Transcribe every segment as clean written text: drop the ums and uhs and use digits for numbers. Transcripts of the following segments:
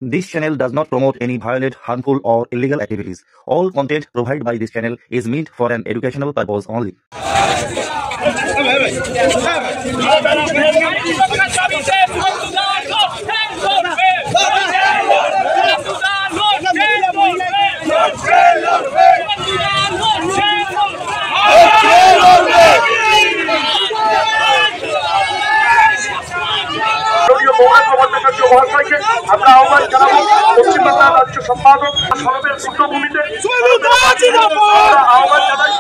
This channel does not promote any violent, harmful, or illegal activities. All content provided by this channel is meant for an educational purpose only. আমরা আহ্বান জানাবো পশ্চিমবাংলার রাজ্য সম্পাদক সরবের পূর্ণভূমিতে আহ্বান জানাই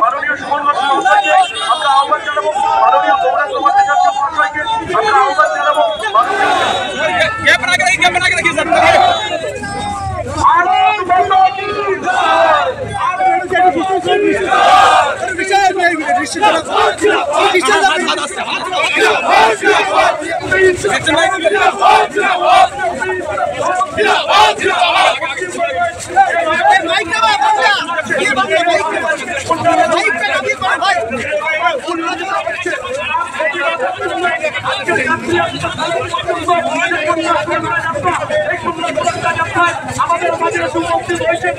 মাননীয় সুমনগঞ্জ মহাশয়কে আমরা আহ্বান জানাবো, মাননীয় গৌরাঙ্গ ভট্টাচার্য মহাশয়কে আমরা আহ্বান জানাবো, আমাদের মাঝে উপস্থিত হয়েছে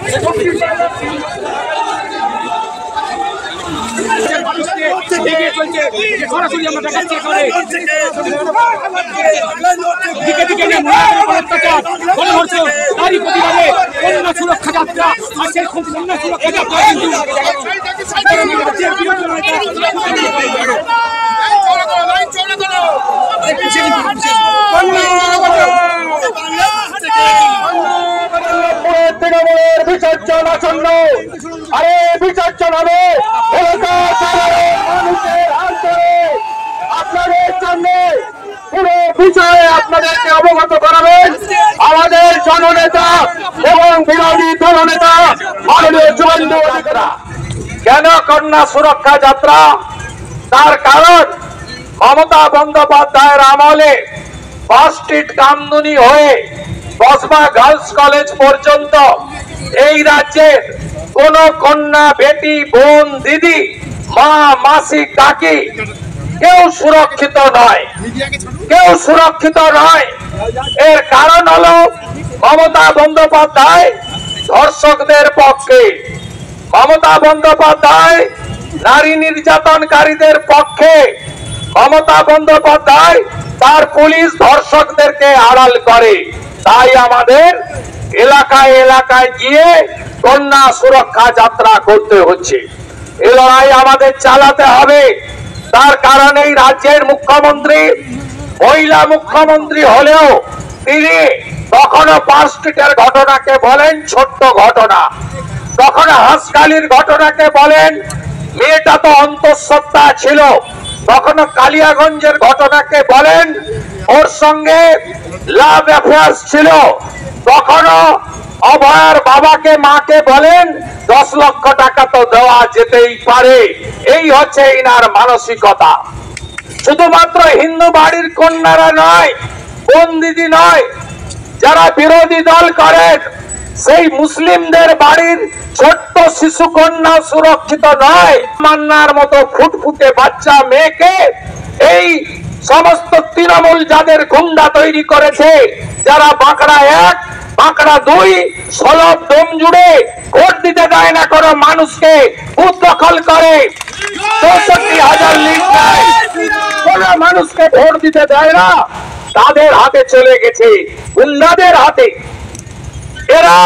সরাসরি আমরা দেখাচ্ছি দিকে দিকে অত্যাচার গণধর্ষণ তারই প্রতিবাদে কন্যা সুরক্ষা যাত্রা আর সেই কন্যা সুরক্ষা যাত্রা তৃণমূলের বিসর্জন আসন্ন। আরে বিসর্জন হবে আপনাদের সামনে পুরো বিষয়ে আপনাদেরকে অবগত করাবেন আমাদের জননেতা এবং বিরোধী দলনেতা মাননীয় শুভেন্দু অধিকারী। কেন কন্যা সুরক্ষা যাত্রা? তার কারণ মমতা বন্দ্যোপাধ্যায়ের আমলে বাস স্ট্রিট কামদুনি হয়ে কসবা গার্লস কলেজ পর্যন্ত এই রাজ্যের কোন কন্যা, বেটি, বোন, দিদি, মা, মাসি, কাকি কেউ সুরক্ষিত নয়, কেউ সুরক্ষিত নয়। এর কারণ হলো মমতা বন্দ্যোপাধ্যায় ধর্ষকদের পক্ষে, মমতা বন্দ্যোপাধ্যায় নারী নির্যাতনকারীদের পক্ষে, মমতা বন্দ্যোপাধ্যায় তার পুলিশ ধর্ষকদেরকে আড়াল করে। তাই আমাদের এলাকায় এলাকায় গিয়ে কন্যা সুরক্ষা যাত্রা করতে হচ্ছে। এই লড়াই আমাদের চালাতে হবে। তার কারণে রাজ্যের মুখ্যমন্ত্রী মহিলা মুখ্যমন্ত্রী হলেও তিনি কখনো পার্ক স্ট্রিটের ঘটনাকে বলেন ছোট্ট ঘটনা, কখনো হাঁসখালির ঘটনাকে বলেন মেয়েটা তো অন্তঃসত্ত্বা ছিল, কখনো কালিয়াগঞ্জের ঘটনাকে বলেন ওর সঙ্গে লাভ অ্যাফেয়ার্স ছিল, কখনো অভয়ার বাবাকে মাকে বলেন 10 লক্ষ টাকা তো দেওয়া যেতেই পারে। এই হচ্ছে ইনার মানসিকতা। শুধুমাত্র হিন্দু বাড়ির কন্যারা নয়, কোন দিদি নয়, যারা বিরোধী দল করেন সেই মুসলিমদের বাড়ির ছোট্ট শিশু কন্যা সুরক্ষিত নয়। মান্নার মতো ফুটফুটে বাচ্চা মেয়েকে এই সমস্ত তৃণমূল যাদের গুন্ডা তৈরি করেছে, যারা বাঁকড়া 1, বাঁকড়া 2, সলভ দম জুড়ে ভোট দিতে দেয় না কোনো মানুষকে, বুথ দখল করে 64,000 লিড নেয়, কোন মানুষকে ভোট দিতে দেয় না, তাদের হাতে চলে গেছে, গুন্ডাদের হাতে। এরা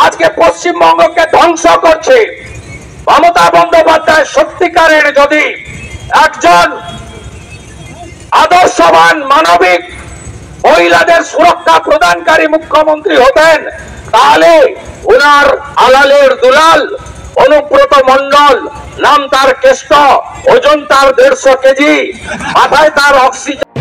আজকে পশ্চিমবঙ্গকে ধ্বংস করছে। মমতা বন্দ্যোপাধ্যায় সত্যিকারের যদি একজন আদর্শবান, মানবিক, মহিলাদের সুরক্ষা প্রদানকারী মুখ্যমন্ত্রী হতেন, তাহলে ওনার আলালের দুলাল অনুব্রত মন্ডল, নাম তার কেষ্ট, ওজন তার 150 কেজি, মাথায় তার অক্সিজেন।